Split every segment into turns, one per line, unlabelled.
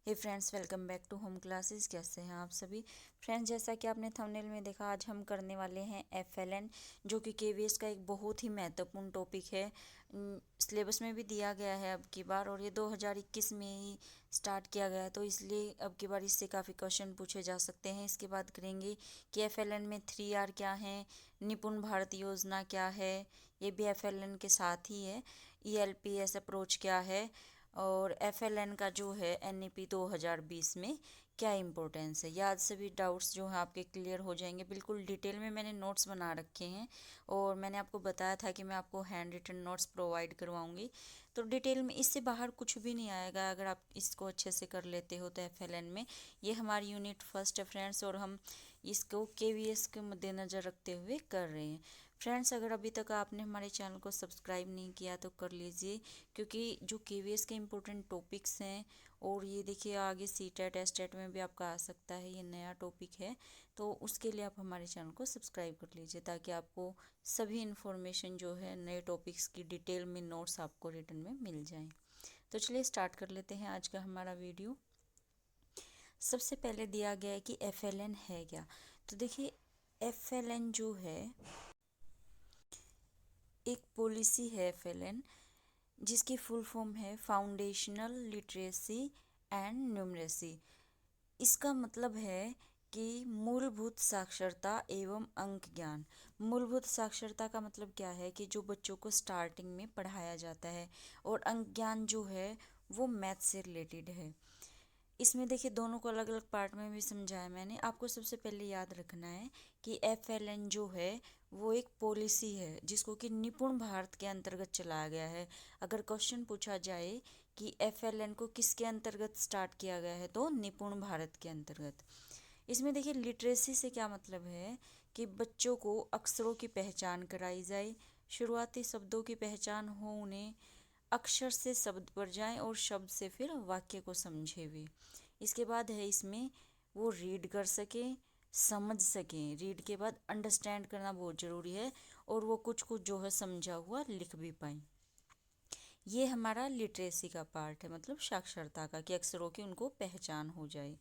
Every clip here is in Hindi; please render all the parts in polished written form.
Hey friends, welcome back to home classes. कैसे हैं आप सभी फ्रेंड्स? जैसा कि आपने थंबनेल में देखा, आज हम करने वाले हैं एफएलएन, जो कि केवीएस का एक बहुत ही महत्वपूर्ण टॉपिक है। सिलेबस में भी दिया गया है अब की बार, और ये 2021 में ही स्टार्ट किया गया है, तो इसलिए अब की बार इससे काफ़ी क्वेश्चन पूछे जा सकते हैं। इसके बाद करेंगे कि एफएलएन में 3R क्या है, निपुण भारत योजना क्या है, ये भी एफएलएन के साथ ही है। ईएलपीएस अप्रोच क्या है, और एफएलएन का जो है एनईपी 2020 में क्या इम्पोर्टेंस है। ये आज सभी डाउट्स जो हैं आपके क्लियर हो जाएंगे। बिल्कुल डिटेल में मैंने नोट्स बना रखे हैं, और मैंने आपको बताया था कि मैं आपको हैंड रिटन नोट्स प्रोवाइड करवाऊंगी, तो डिटेल में इससे बाहर कुछ भी नहीं आएगा अगर आप इसको अच्छे से कर लेते हो। तो एफएलएन में ये हमारी यूनिट फर्स्ट है फ्रेंड्स, और हम इसको केवीएस के मद्देनज़र रखते हुए कर रहे हैं। फ्रेंड्स, अगर अभी तक आपने हमारे चैनल को सब्सक्राइब नहीं किया तो कर लीजिए, क्योंकि जो केवीएस के इम्पोर्टेंट टॉपिक्स हैं, और ये देखिए आगे सीटेट एस्टेट में भी आपका आ सकता है, ये नया टॉपिक है, तो उसके लिए आप हमारे चैनल को सब्सक्राइब कर लीजिए, ताकि आपको सभी इन्फॉर्मेशन जो है नए टॉपिक्स की डिटेल में नोट्स आपको रिटर्न में मिल जाएं। तो चलिए स्टार्ट कर लेते हैं आज का हमारा वीडियो। सबसे पहले दिया गया है कि एफएलएन है क्या। तो देखिए, एफएलएन जो है एक पॉलिसी है, एफएलएन जिसकी फुल फॉर्म है फाउंडेशनल लिटरेसी एंड न्यूमरेसी। इसका मतलब है कि मूलभूत साक्षरता एवं अंक ज्ञान। मूलभूत साक्षरता का मतलब क्या है कि जो बच्चों को स्टार्टिंग में पढ़ाया जाता है, और अंक ज्ञान जो है वो मैथ से रिलेटेड है। इसमें देखिए दोनों को अलग अलग पार्ट में भी समझाया मैंने। आपको सबसे पहले याद रखना है कि एफएलएन जो है वो एक पॉलिसी है, जिसको कि निपुण भारत के अंतर्गत चलाया गया है। अगर क्वेश्चन पूछा जाए कि एफएलएन को किसके अंतर्गत स्टार्ट किया गया है, तो निपुण भारत के अंतर्गत। इसमें देखिए लिटरेसी से क्या मतलब है कि बच्चों को अक्षरों की पहचान कराई जाए, शुरुआती शब्दों की पहचान हो, उन्हें अक्षर से शब्द पर जाएं, और शब्द से फिर वाक्य को समझे भी। इसके बाद है इसमें वो रीड कर सकें, समझ सकें। रीड के बाद अंडरस्टैंड करना बहुत ज़रूरी है, और वो कुछ कुछ जो है समझा हुआ लिख भी पाएँ। ये हमारा लिटरेसी का पार्ट है, मतलब साक्षरता का, कि अक्षरों की उनको पहचान हो जाए।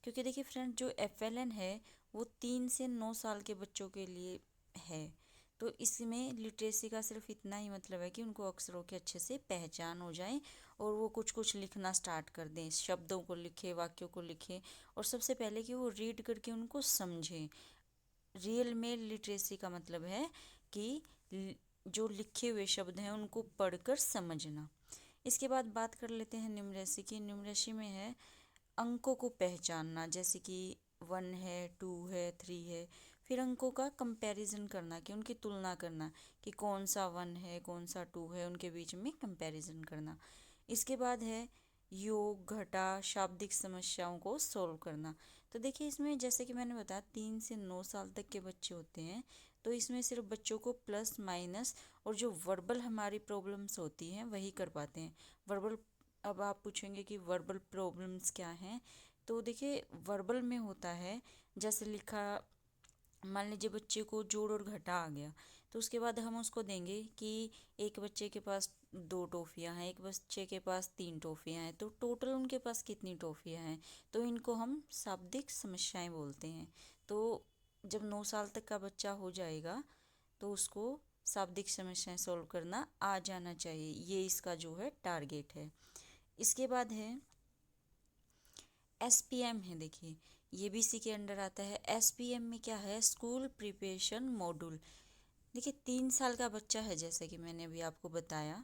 क्योंकि देखिए फ्रेंड, जो एफएलएन है वो 3 से 9 साल के बच्चों के लिए है, तो इसमें लिटरेसी का सिर्फ इतना ही मतलब है कि उनको अक्षरों की अच्छे से पहचान हो जाए, और वो कुछ कुछ लिखना स्टार्ट कर दें, शब्दों को लिखे, वाक्यों को लिखे, और सबसे पहले कि वो रीड करके उनको समझें। रियल में लिटरेसी का मतलब है कि जो लिखे हुए शब्द हैं उनको पढ़कर समझना। इसके बाद बात कर लेते हैं न्यूमरेसी की। न्यूमरेसी में है अंकों को पहचानना, जैसे कि 1 है, 2 है, 3 है। फिर अंकों का कंपैरिजन करना, कि उनकी तुलना करना, कि कौन सा 1 है, कौन सा 2 है, उनके बीच में कंपैरिजन करना। इसके बाद है योग घटा शाब्दिक समस्याओं को सॉल्व करना। तो देखिए इसमें जैसे कि मैंने बताया 3 से 9 साल तक के बच्चे होते हैं, तो इसमें सिर्फ बच्चों को प्लस माइनस और जो वर्बल हमारी प्रॉब्लम्स होती हैं वही कर पाते हैं। वर्बल, अब आप पूछेंगे कि वर्बल प्रॉब्लम्स क्या हैं, तो देखिए वर्बल में होता है, जैसे लिखा, मान लीजिए बच्चे को जोड़ और घटा आ गया, तो उसके बाद हम उसको देंगे कि एक बच्चे के पास 2 टॉफ़ियाँ हैं, एक बच्चे के पास 3 टॉफ़ियाँ हैं, तो टोटल उनके पास कितनी टॉफ़ियाँ हैं, तो इनको हम शाब्दिक समस्याएं बोलते हैं। तो जब 9 साल तक का बच्चा हो जाएगा तो उसको शाब्दिक समस्याएं सॉल्व करना आ जाना चाहिए, ये इसका जो है टारगेट है। इसके बाद है एसपीएम है। देखिए ये भी इसी के अंडर आता है। एसपीएम में क्या है, स्कूल प्रिपरेशन मॉड्यूल। देखिए 3 साल का बच्चा है, जैसे कि मैंने अभी आपको बताया,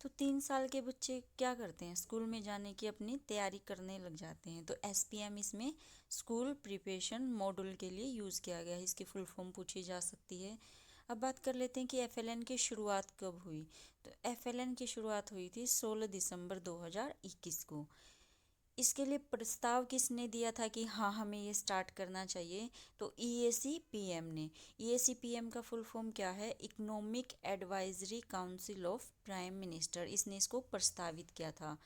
तो 3 साल के बच्चे क्या करते हैं, स्कूल में जाने की अपनी तैयारी करने लग जाते हैं। तो एसपीएम इसमें स्कूल प्रिपरेशन मॉड्यूल के लिए यूज़ किया गया है। इसकी फुल फॉर्म पूछी जा सकती है। अब बात कर लेते हैं कि एफएलएन की शुरुआत कब हुई। तो एफएलएन की शुरुआत हुई थी 16 दिसंबर 2021 को। इसके लिए प्रस्ताव किसने दिया था कि हाँ हमें ये स्टार्ट करना चाहिए, तो ईएसी पीएम ने। ईएसी पीएम का फुल फॉर्म क्या है, economic advisory council of prime minister. इसने इसको प्रस्तावित किया था।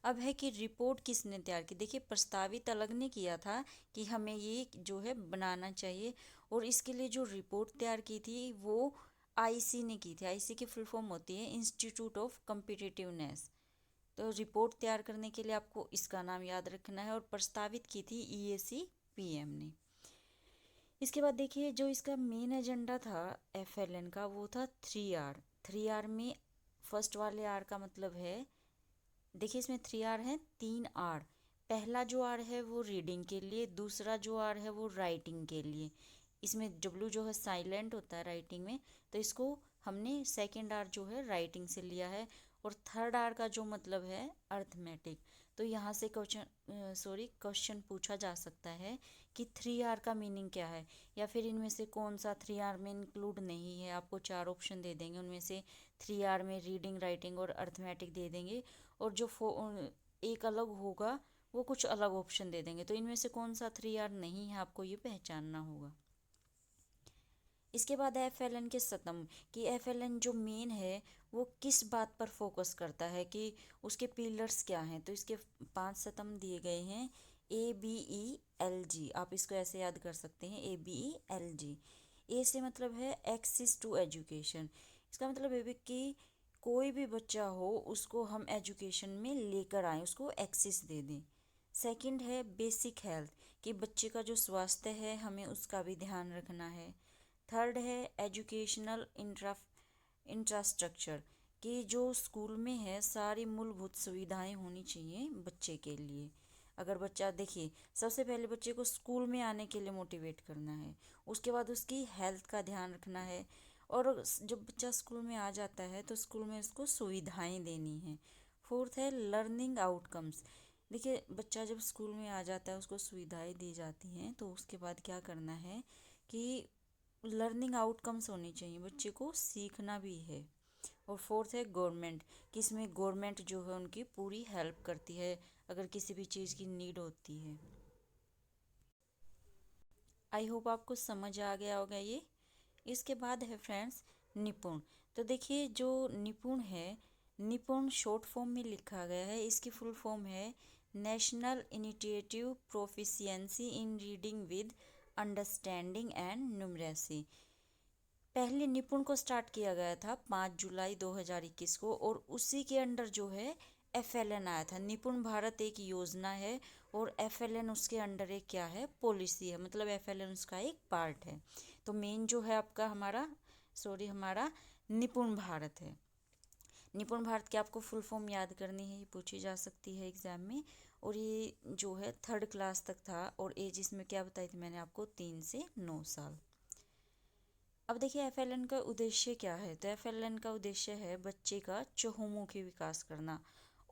अब है कि रिपोर्ट किसने तैयार की। देखिए प्रस्तावित अलग ने किया था कि हमें ये जो है बनाना चाहिए, और इसके लिए जो रिपोर्ट तैयार की थी वो आईसी ने की थी। आईसी की फुल फॉर्म होती है इंस्टीट्यूट ऑफ कॉम्पिटिटिवनेस। तो रिपोर्ट तैयार करने के लिए आपको इसका नाम याद रखना है, और प्रस्तावित की थी ईएसी पीएम ने। इसके बाद देखिए जो इसका मेन एजेंडा था एफएलएन का, वो था 3R। 3R में फर्स्ट वाले आर का मतलब है, देखिए इसमें 3R है, 3R। पहला जो आर है वो रीडिंग के लिए, दूसरा जो आर है वो राइटिंग के लिए। इसमें डब्ल्यू जो है साइलेंट होता है राइटिंग में, तो इसको हमने सेकंड आर जो है राइटिंग से लिया है। और थर्ड आर का जो मतलब है अर्थमेटिक। तो यहाँ से क्वेश्चन पूछा जा सकता है कि 3R का मीनिंग क्या है, या फिर इनमें से कौन सा 3R में इंक्लूड नहीं है। आपको 4 ऑप्शन दे देंगे, उनमें से 3R में रीडिंग, राइटिंग और अर्थमेटिक दे देंगे, और जो एक अलग होगा वो कुछ अलग ऑप्शन दे देंगे। तो इनमें से कौन सा 3R नहीं है आपको ये पहचानना होगा। इसके बाद है एफएलएन के स्तंभ, कि एफएलएन जो मेन है वो किस बात पर फोकस करता है, कि उसके पिलर्स क्या हैं। तो इसके 5 स्तंभ दिए गए हैं, ABELG। आप इसको ऐसे याद कर सकते हैं, ABELG। ए से मतलब है एक्सेस टू एजुकेशन। इसका मतलब है कि कोई भी बच्चा हो उसको हम एजुकेशन में लेकर आएँ, उसको एक्सेस दे दें। सेकंड है बेसिक हेल्थ, कि बच्चे का जो स्वास्थ्य है हमें उसका भी ध्यान रखना है। थर्ड है एजुकेशनल इंफ्रास्ट्रक्चर, कि जो स्कूल में है सारी मूलभूत सुविधाएं होनी चाहिए बच्चे के लिए। अगर बच्चा, देखिए सबसे पहले बच्चे को स्कूल में आने के लिए मोटिवेट करना है, उसके बाद उसकी हेल्थ का ध्यान रखना है, और जब बच्चा स्कूल में आ जाता है तो स्कूल में उसको सुविधाएं देनी है। फोर्थ है लर्निंग आउटकम्स। देखिए बच्चा जब स्कूल में आ जाता है उसको सुविधाएं दी जाती हैं, तो उसके बाद क्या करना है कि लर्निंग आउटकम्स होने चाहिए, बच्चे को सीखना भी है। और फोर्थ है गवर्नमेंट, कि इसमें गवर्नमेंट जो है उनकी पूरी हेल्प करती है अगर किसी भी चीज़ की नीड होती है। आई होप आपको समझ आ गया होगा ये। इसके बाद है फ्रेंड्स निपुण। तो देखिए जो निपुण है, निपुण शॉर्ट फॉर्म में लिखा गया है, इसकी फुल फॉर्म है national initiative proficiency in reading with understanding and numeracy. पहले निपुण को स्टार्ट किया गया था 5 जुलाई 2021 को, और उसी के अंडर जो है एफएलएन आया था। निपुण भारत एक योजना है, और एफएलएन उसके अंडर एक क्या है, पॉलिसी है, मतलब एफएलएन उसका एक पार्ट है। तो मेन जो है आपका हमारा निपुण भारत है। निपुण भारत की आपको फुल फॉर्म याद करनी है, ये पूछी जा सकती है एग्जाम में। और ये जो है 3rd क्लास तक था, और एज इसमें क्या बताई थी मैंने आपको, 3 से 9 साल। अब देखिए एफएलएन का उद्देश्य क्या है। तो एफएलएन का उद्देश्य है बच्चे का चहुमुखी विकास करना,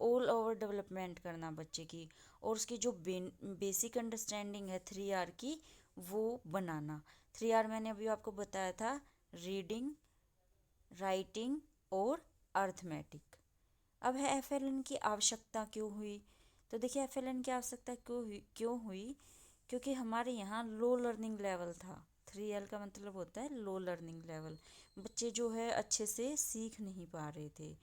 ऑल ओवर डेवलपमेंट करना बच्चे की, और उसकी जो बेसिक अंडरस्टैंडिंग है 3R की, वो बनाना। 3R मैंने अभी आपको बताया था, रीडिंग, राइटिंग और अर्थमेटिक। अब है एफएलएन की आवश्यकता क्यों हुई। तो देखिए एफएलएन की आवश्यकता क्यों हुई, क्योंकि हमारे यहाँ लो लर्निंग लेवल था। 3L का मतलब होता है लो लर्निंग लेवल, बच्चे जो है अच्छे से सीख नहीं पा रहे थे।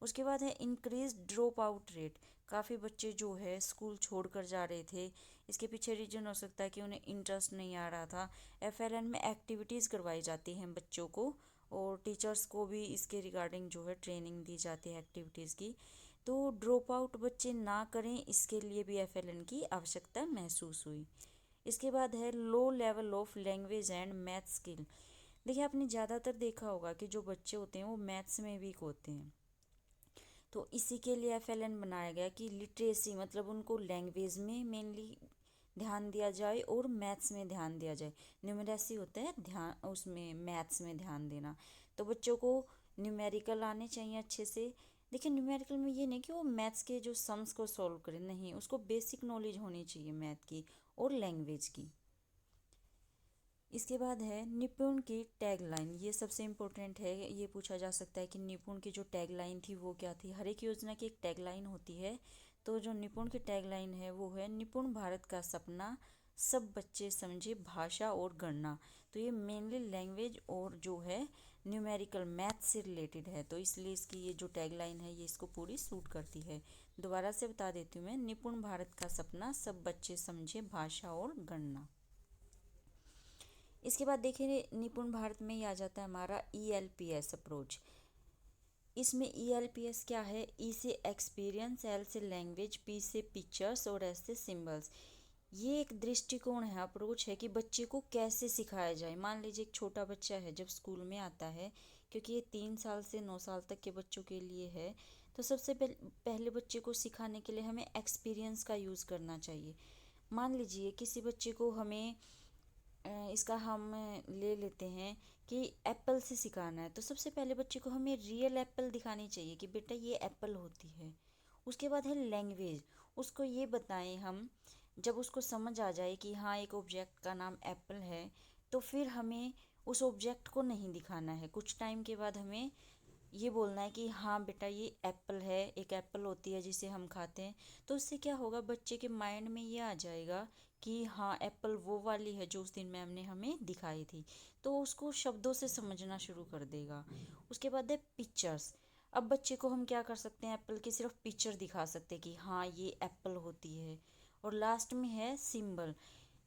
उसके बाद है इंक्रीज ड्रॉप आउट रेट, काफ़ी बच्चे जो है स्कूल छोड़कर जा रहे थे। इसके पीछे रीजन हो सकता है कि उन्हें इंटरेस्ट नहीं आ रहा था। एफएलएन में एक्टिविटीज़ करवाई जाती हैं बच्चों को, और टीचर्स को भी इसके रिगार्डिंग जो है ट्रेनिंग दी जाती है एक्टिविटीज़ की। तो ड्रॉप आउट बच्चे ना करें, इसके लिए भी एफएलएन की आवश्यकता महसूस हुई। इसके बाद है low level of language and math skill. देखिए आपने ज़्यादातर देखा होगा कि जो बच्चे होते हैं वो मैथ्स में वीक होते हैं, तो इसी के लिए एफएलएन बनाया गया कि लिटरेसी मतलब उनको लैंग्वेज में मेनली ध्यान दिया जाए और मैथ्स में ध्यान दिया जाए। न्यूमेरेसी होता है ध्यान, उसमें मैथ्स में ध्यान देना। तो बच्चों को न्यूमेरिकल आने चाहिए अच्छे से। देखिए न्यूमेरिकल में ये नहीं कि वो मैथ्स के जो सम्स को सॉल्व करे, नहीं, उसको बेसिक नॉलेज होनी चाहिए मैथ की और लैंग्वेज की। इसके बाद है निपुण की टैगलाइन, ये सबसे इम्पोर्टेंट है। ये पूछा जा सकता है कि निपुण की जो टैगलाइन थी वो क्या थी। हर एक योजना की एक टैगलाइन होती है, तो जो निपुण की टैगलाइन है वो है निपुण भारत का सपना, सब बच्चे समझे भाषा और गणना। तो ये मेनली लैंग्वेज और जो है न्यूमेरिकल मैथ से रिलेटेड है, तो इसलिए इसकी ये जो टैगलाइन है ये इसको पूरी सूट करती है। दोबारा से बता देती हूँ मैं, निपुण भारत का सपना, सब बच्चे समझे भाषा और गणना। इसके बाद देखिए निपुण भारत में ही आ जाता है हमारा ELPS अप्रोच। इसमें ELPS क्या है? ई से एक्सपीरियंस, L से लैंग्वेज, P से पिक्चर्स और S से सिंबल्स। ये एक दृष्टिकोण है, अप्रोच है कि बच्चे को कैसे सिखाया जाए। मान लीजिए एक छोटा बच्चा है, जब स्कूल में आता है, क्योंकि ये 3 साल से 9 साल तक के बच्चों के लिए है, तो सबसे पहले बच्चे को सिखाने के लिए हमें एक्सपीरियंस का यूज़ करना चाहिए। मान लीजिए किसी बच्चे को हमें इसका हम ले लेते हैं कि एप्पल से सिखाना है, तो सबसे पहले बच्चे को हमें रियल एप्पल दिखानी चाहिए कि बेटा ये एप्पल होती है। उसके बाद है लैंग्वेज, उसको ये बताएं हम, जब उसको समझ आ जाए कि हाँ एक ऑब्जेक्ट का नाम एप्पल है, तो फिर हमें उस ऑब्जेक्ट को नहीं दिखाना है। कुछ टाइम के बाद हमें ये बोलना है कि हाँ बेटा ये एप्पल है, एक एप्पल होती है जिसे हम खाते हैं। तो उससे क्या होगा, बच्चे के माइंड में ये आ जाएगा कि हाँ एप्पल वो वाली है जो उस दिन मैम ने हमें दिखाई थी, तो उसको शब्दों से समझना शुरू कर देगा। उसके बाद है पिक्चर्स। अब बच्चे को हम क्या कर सकते हैं, एप्पल की सिर्फ पिक्चर दिखा सकते हैं कि हाँ ये एप्पल होती है। और लास्ट में है सिंबल।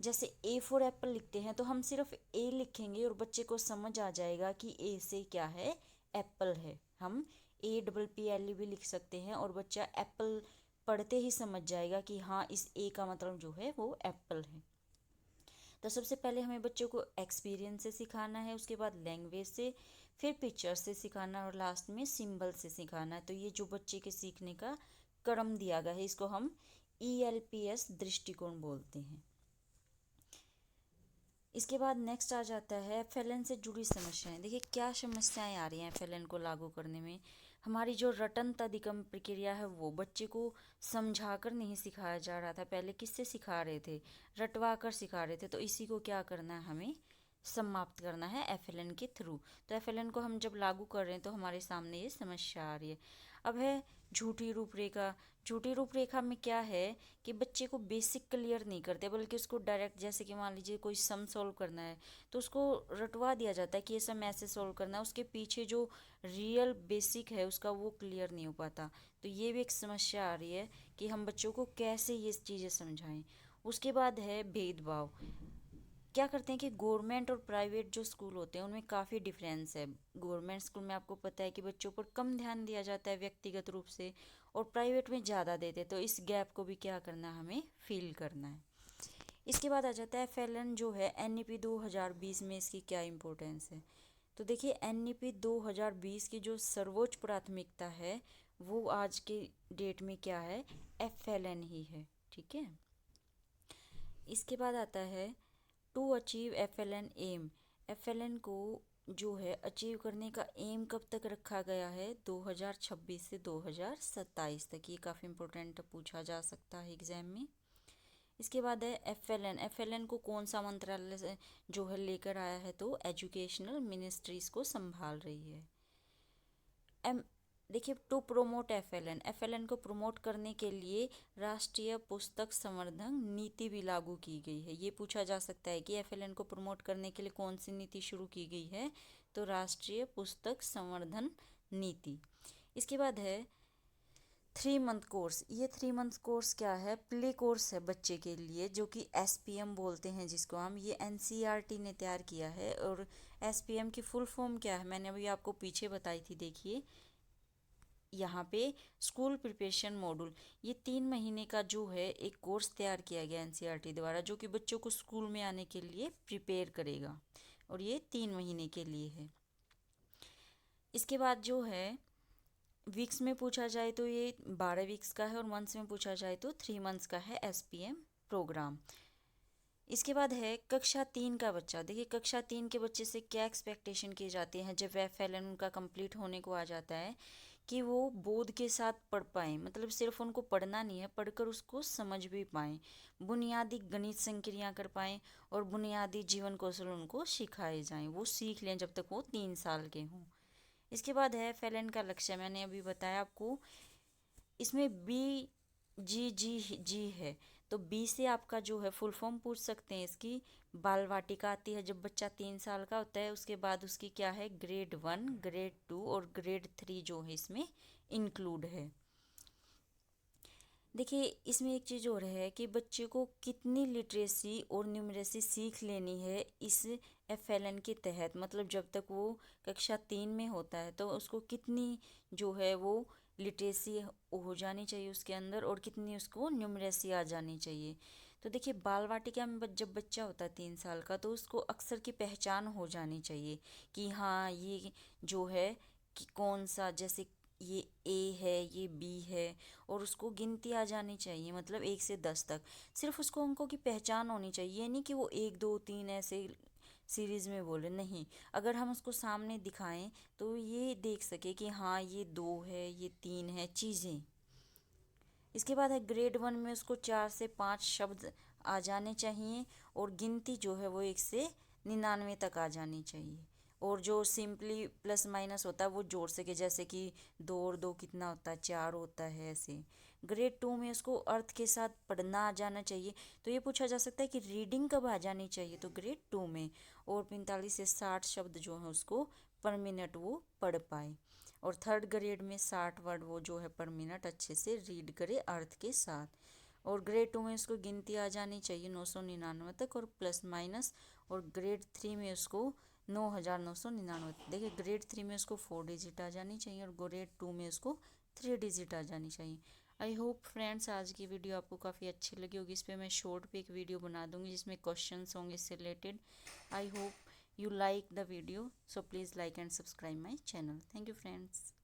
जैसे ए फॉर एप्पल लिखते हैं, तो हम सिर्फ ए लिखेंगे और बच्चे को समझ आ जाएगा कि ए से क्या है, एप्पल है। हम APPLE भी लिख सकते हैं और बच्चा एप्पल पढ़ते ही समझ जाएगा कि हाँ इस ए का मतलब जो है वो एप्पल है। तो सबसे पहले हमें बच्चों को एक्सपीरियंस से सिखाना है, उसके बाद लैंग्वेज से, फिर पिक्चर से सिखाना और लास्ट में सिंबल से सिखाना है। तो ये जो बच्चे के सीखने का क्रम दिया गया है, इसको हम ELPS दृष्टिकोण बोलते हैं। इसके बाद नेक्स्ट आ जाता है FLN से जुड़ी समस्याएं। देखिए क्या समस्याएं आ रही हैं FLN को लागू करने में। हमारी जो रटन तदिगम प्रक्रिया है, वो बच्चे को समझाकर नहीं सिखाया जा रहा था। पहले किससे सिखा रहे थे, रटवा कर सिखा रहे थे। तो इसी को क्या करना है, हमें समाप्त करना है FLN के थ्रू। तो FLN को हम जब लागू कर रहे हैं तो हमारे सामने ये समस्या आ रही है। अब है झूठी रूपरेखा। झूठी रूपरेखा में क्या है कि बच्चे को बेसिक क्लियर नहीं करते, बल्कि उसको डायरेक्ट, जैसे कि मान लीजिए कोई सम सॉल्व करना है तो उसको रटवा दिया जाता है कि ये सम ऐसे सॉल्व करना है, उसके पीछे जो रियल बेसिक है उसका वो क्लियर नहीं हो पाता। तो ये भी एक समस्या आ रही है कि हम बच्चों को कैसे ये चीज़ें समझाएं। उसके बाद है भेदभाव। क्या करते हैं कि गवर्नमेंट और प्राइवेट जो स्कूल होते हैं उनमें काफ़ी डिफरेंस है। गवर्नमेंट स्कूल में आपको पता है कि बच्चों पर कम ध्यान दिया जाता है व्यक्तिगत रूप से, और प्राइवेट में ज़्यादा देते हैं। तो इस गैप को भी क्या करना है, हमें फील करना है। इसके बाद आ जाता है FLN जो है NEP 2020 में इसकी क्या इम्पोर्टेंस है। तो देखिए NEP 2020 की जो सर्वोच्च प्राथमिकता है वो आज के डेट में क्या है, FLN ही है। ठीक है। इसके बाद आता है to achieve FLN aim. FLN को जो है अचीव करने का एम कब तक रखा गया है, 2026 से 2027 तक। ये काफ़ी इम्पोर्टेंट पूछा जा सकता है एग्जाम में। इसके बाद है FLN को कौन सा मंत्रालय से जो है लेकर आया है, तो एजुकेशनल मिनिस्ट्रीज को संभाल रही है। एम देखिए टू प्रोमोट FLN को प्रमोट करने के लिए राष्ट्रीय पुस्तक संवर्धन नीति भी लागू की गई है। ये पूछा जा सकता है कि FLN को प्रमोट करने के लिए कौन सी नीति शुरू की गई है, तो राष्ट्रीय पुस्तक संवर्धन नीति। इसके बाद है 3 मंथ कोर्स। ये 3 मंथ कोर्स क्या है, प्ले कोर्स है बच्चे के लिए, जो कि SPM बोलते हैं जिसको हम। ये NCERT ने तैयार किया है। और SPM की फुल फॉर्म क्या है, मैंने अभी आपको पीछे बताई थी, देखिए यहाँ पे स्कूल प्रिपरेशन मॉड्यूल। ये 3 महीने का जो है एक कोर्स तैयार किया गया NCERT द्वारा, जो कि बच्चों को स्कूल में आने के लिए प्रिपेयर करेगा, और ये 3 महीने के लिए है। इसके बाद जो है वीक्स में पूछा जाए तो ये 12 वीक्स का है, और मंथ्स में पूछा जाए तो 3 मंथ्स का है SPM प्रोग्राम। इसके बाद है कक्षा 3 का बच्चा। देखिए कक्षा 3 के बच्चे से क्या एक्सपेक्टेशन की जाती है जब FLN उनका कंप्लीट होने को आ जाता है, कि वो बोध के साथ पढ़ पाएँ। मतलब सिर्फ उनको पढ़ना नहीं है, पढ़कर उसको समझ भी पाएँ, बुनियादी गणित संक्रिया कर पाएँ, और बुनियादी जीवन कौशल उनको सिखाए जाएँ, वो सीख लें जब तक वो 3 साल के हों। इसके बाद है FLN का लक्ष्य, मैंने अभी बताया आपको। इसमें BGG है, तो बी से आपका जो है फुल फॉर्म पूछ सकते हैं इसकी। बाल वाटिका आती है जब बच्चा 3 साल का होता है, उसके बाद उसकी क्या है, ग्रेड 1, ग्रेड 2 और ग्रेड 3 जो है इसमें इंक्लूड है। देखिए, इसमें एक चीज़ और है कि बच्चे को कितनी लिटरेसी और न्यूमरेसी सीख लेनी है इस एफएलएन के तहत, मतलब जब तक वो कक्षा 3 में होता है तो उसको कितनी जो है वो लिटरेसी हो जानी चाहिए उसके अंदर, और कितनी उसको न्यूमरेसी आ जानी चाहिए। तो देखिए, बाल वाटिका में जब बच्चा होता है 3 साल का, तो उसको अक्षर की पहचान हो जानी चाहिए कि हाँ, ये जो है कि कौन सा, जैसे ये ए है, ये बी है, और उसको गिनती आ जानी चाहिए, मतलब 1 से 10 तक। सिर्फ उसको अंकों की पहचान होनी चाहिए, ये नहीं कि वो 1 2 3 ऐसे सीरीज में बोले, नहीं। अगर हम उसको सामने दिखाएं तो ये देख सके कि हाँ, ये 2 है, ये 3 है, चीज़ें। इसके बाद है ग्रेड 1 में उसको 4 से 5 शब्द आ जाने चाहिए, और गिनती जो है वो 1 से 99 तक आ जानी चाहिए। और जो सिंपली प्लस माइनस होता है वो जोड़ सके, जैसे कि 2 और 2 कितना होता है, 4 होता है, ऐसे। ग्रेड 2 में उसको अर्थ के साथ पढ़ना आ जाना चाहिए। तो ये पूछा जा सकता है कि रीडिंग कब आ जानी चाहिए, तो ग्रेड 2 में। और 45 से 60 शब्द जो हैं उसको पर मिनट वो पढ़ पाए। और थर्ड ग्रेड में 60 वर्ड वो जो है पर मिनट अच्छे से रीड करे अर्थ के साथ। और ग्रेड 2 में उसको गिनती आ जानी चाहिए 999 तक, और प्लस माइनस। और ग्रेड 3 में उसको 9999। देखिए, ग्रेड 3 में उसको 4 डिजिट आ जानी चाहिए, और ग्रेड 2 में उसको 3 डिजिट आ जानी चाहिए। आई होप फ्रेंड्स आज की वीडियो आपको काफ़ी अच्छी लगी होगी। इस पर मैं शॉर्ट पे एक वीडियो बना दूंगी जिसमें क्वेश्चंस होंगे इससे related. I hope you like the video, so please like and subscribe my channel. Thank you friends.